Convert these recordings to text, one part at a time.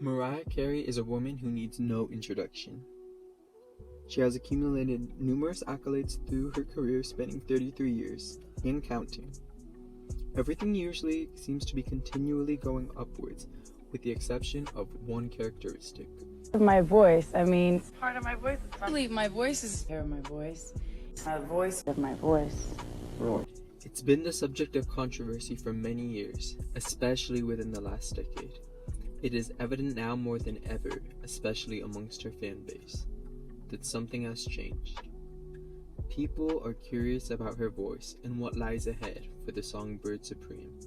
Mariah Carey is a woman who needs no introduction. She has accumulated numerous accolades through her career spanning 33 years, and counting. Everything usually seems to be continually going upwards, with the exception of one characteristic. My voice, I mean... Part of my voice. I believe my voice is... Hear my voice. My voice of my voice. It's been the subject of controversy for many years, especially within the last decade. It is evident now more than ever, especially amongst her fan base, that something has changed. People are curious about her voice and what lies ahead for the songbird supreme.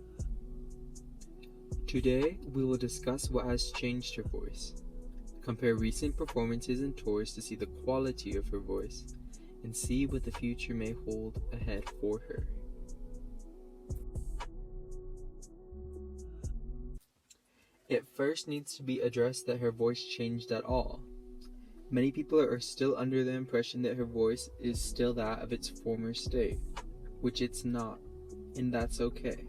Today, we will discuss what has changed her voice, compare recent performances and tours to see the quality of her voice, and see what the future may hold ahead for her. It first needs to be addressed that her voice changed at all. Many people are still under the impression that her voice is still that of its former state, which it's not, and that's okay.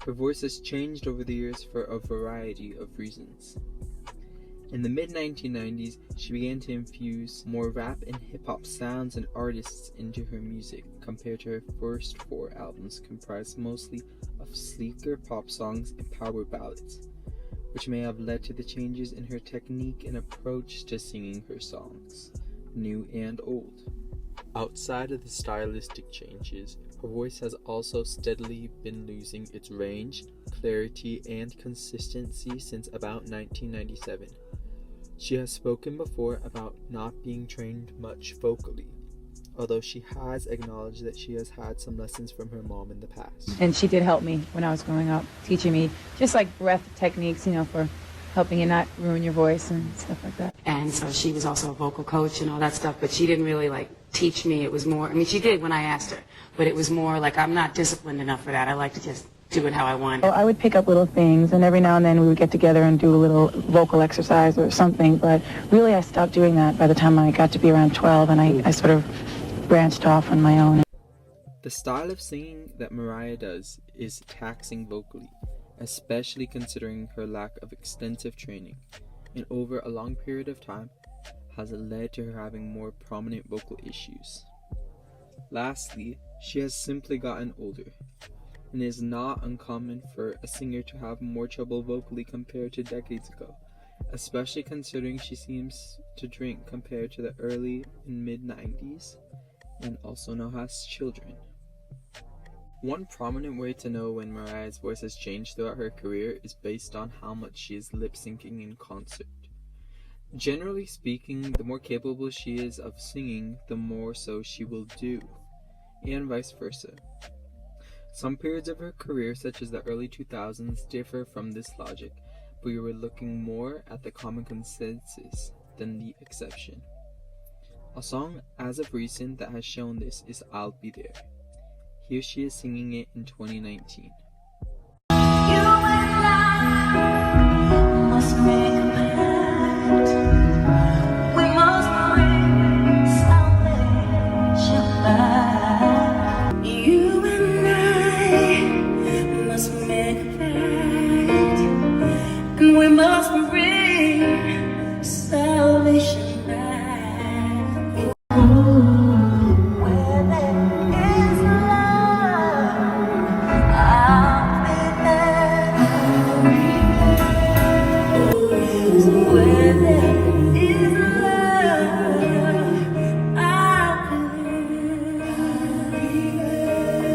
Her voice has changed over the years for a variety of reasons. In the mid-1990s, she began to infuse more rap and hip-hop sounds and artists into her music, compared to her first 4 albums comprised mostly of sleeker pop songs and power ballads, which may have led to the changes in her technique and approach to singing her songs, new and old. Outside of the stylistic changes, her voice has also steadily been losing its range, clarity, and consistency since about 1997. She has spoken before about not being trained much vocally, although she has acknowledged that she has had some lessons from her mom in the past. And she did help me when I was growing up, teaching me just like breath techniques, for helping you not ruin your voice and stuff like that. And so she was also a vocal coach and all that stuff, but she didn't really teach me. It was more, she did when I asked her, but it was more like I'm not disciplined enough for that. I like to just do it how I want. Well, I would pick up little things, and every now and then we would get together and do a little vocal exercise or something, but really I stopped doing that by the time I got to be around 12, and I sort of branched off on my own. The style of singing that Mariah does is taxing vocally, especially considering her lack of extensive training, and over a long period of time has led to her having more prominent vocal issues. Lastly, she has simply gotten older, and it is not uncommon for a singer to have more trouble vocally compared to decades ago, especially considering she seems to drink compared to the early and mid-90s, and also now has children. One prominent way to know when Mariah's voice has changed throughout her career is based on how much she is lip-syncing in concert. Generally speaking, the more capable she is of singing, the more so she will do, and vice versa. Some periods of her career, such as the early 2000s, differ from this logic, but we were looking more at the common consensus than the exception. A song as of recent that has shown this is I'll Be There. Here she is singing it in 2019. We must bring salvation back. Where there is love, I'll be there. Where there is love, I'll be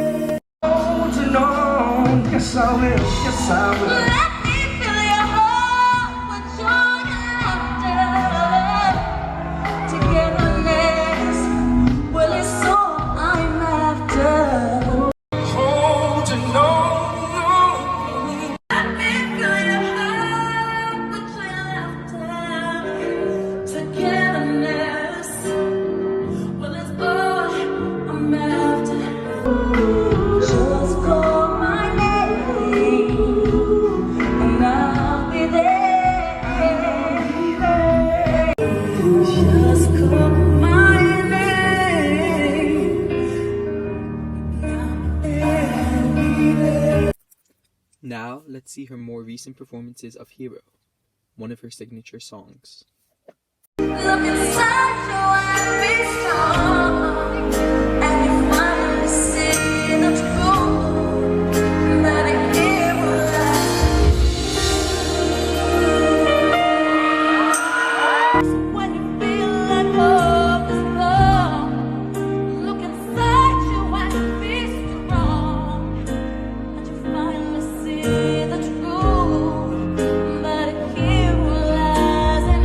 there. Oh, to know, yes I will, yes I will. Now, let's see her more recent performances of Hero. one of her signature songs. Look inside you and be strong, and you finally see the truth that it here will last. When you feel like hope is gone, look inside you and be strong, and you finally see the truth that it here will last. And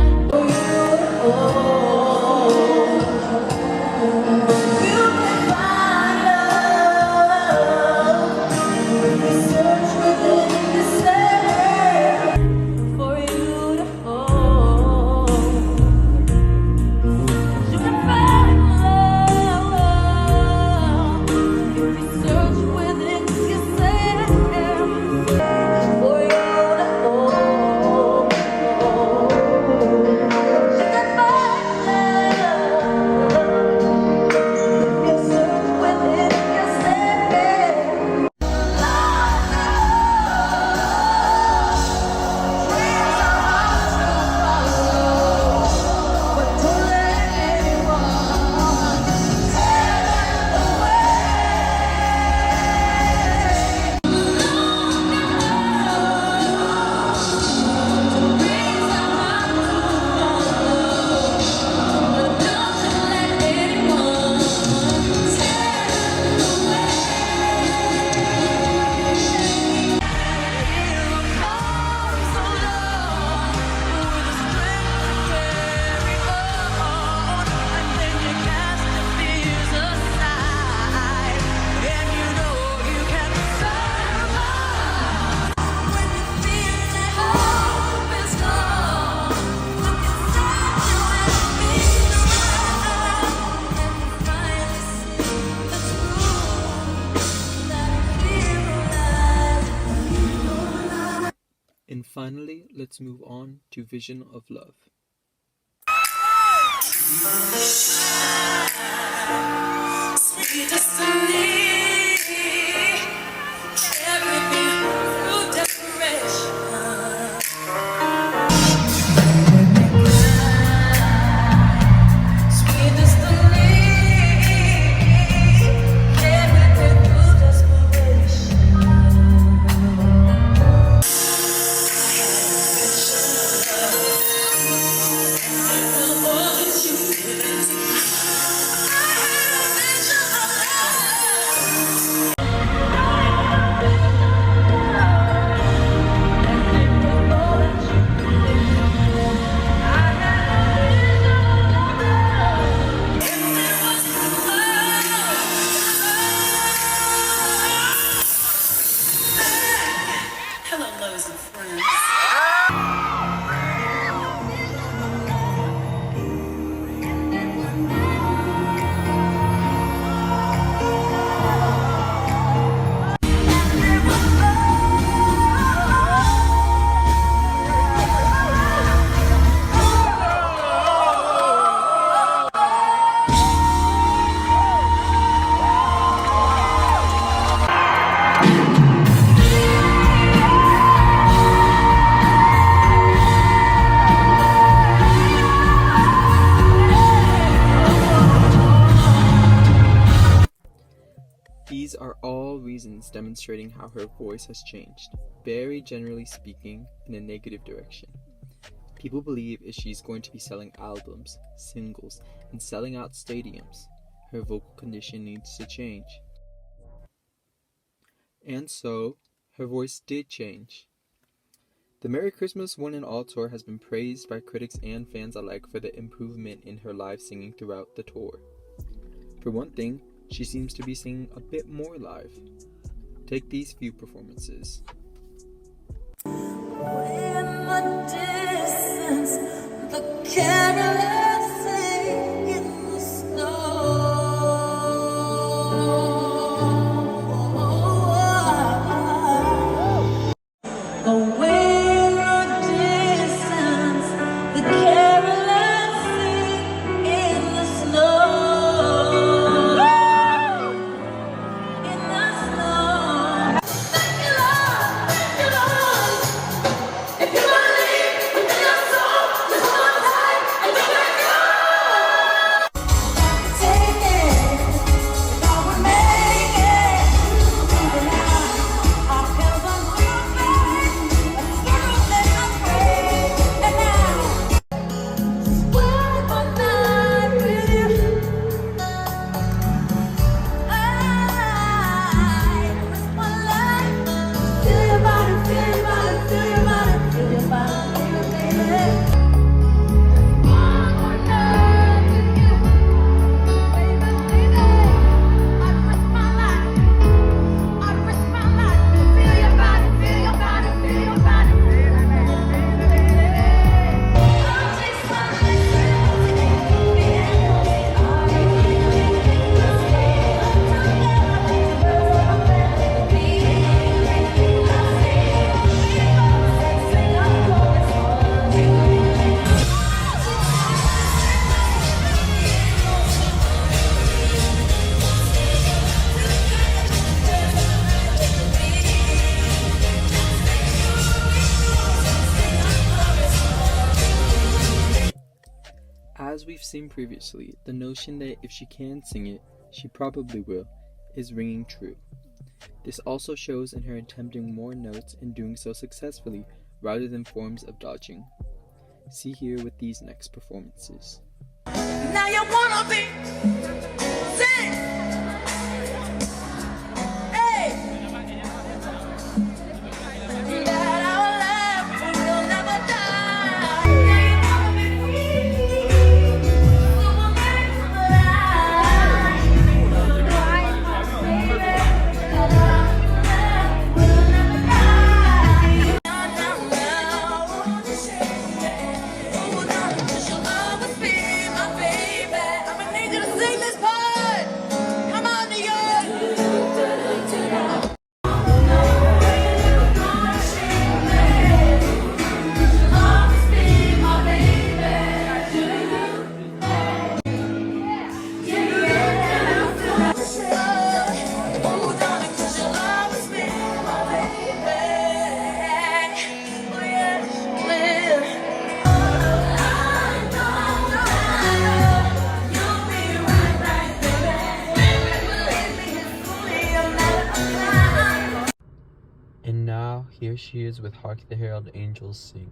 And finally, let's move on to Vision of Love. sweet destiny, carry me through desperation. Sweet destiny, carry me through desperation. Hello, lovers and friends. These are all reasons demonstrating how her voice has changed, very generally speaking, in a negative direction. People believe if she's going to be selling albums, singles, and selling out stadiums, her vocal condition needs to change. And so, her voice did change. The Merry Christmas One and All tour has been praised by critics and fans alike for the improvement in her live singing throughout the tour. For one thing, she seems to be singing a bit more live. Take these few performances. In the distance, the carolers sing in the snow. Away in the distance, the carolers sing in the snow. In the snow. Thank you, Lord. Thank you, Lord. If you believe, seen previously, the notion that if she can sing it, she probably will, is ringing true. This also shows in her attempting more notes and doing so successfully rather than forms of dodging. See here with these next performances. Now you wanna be sing. Hey. That our love will never die. Now you wanna be free. So we'll make it fly. Baby, our love will never die. Sing this part! Come on, New York! And now, here she is with Hark the Herald Angels Sing.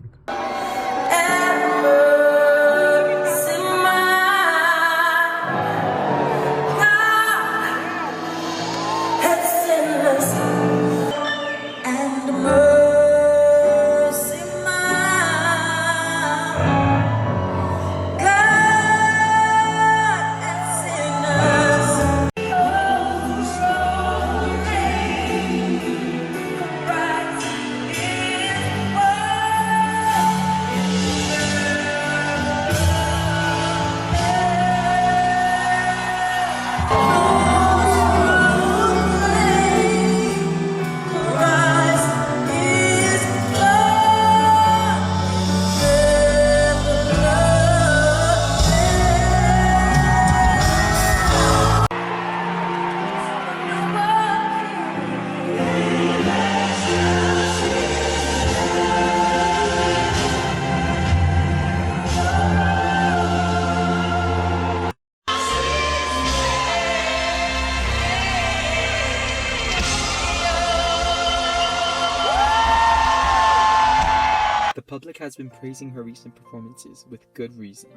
The public has been praising her recent performances with good reason.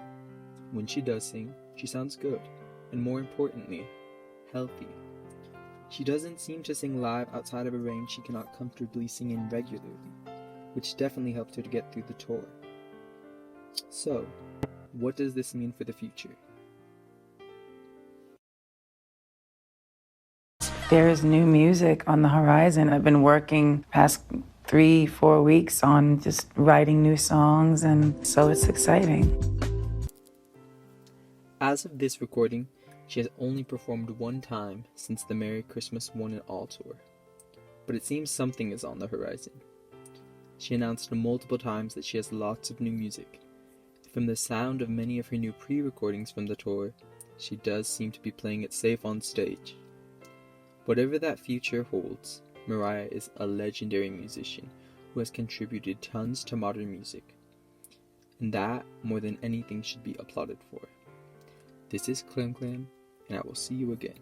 When she does sing, she sounds good, and more importantly, healthy. She doesn't seem to sing live outside of a range she cannot comfortably sing in regularly, which definitely helped her to get through the tour. So, what does this mean for the future? There's new music on the horizon. I've been working past 3-4 weeks on just writing new songs, and so it's exciting. As of this recording, she has only performed one time since the Merry Christmas One and All tour, but it seems something is on the horizon. She announced multiple times that she has lots of new music. From the sound of many of her new pre-recordings from the tour, she does seem to be playing it safe on stage. Whatever that future holds, Mariah is a legendary musician who has contributed tons to modern music, and that, more than anything, should be applauded for. This is Clam Clam, and I will see you again.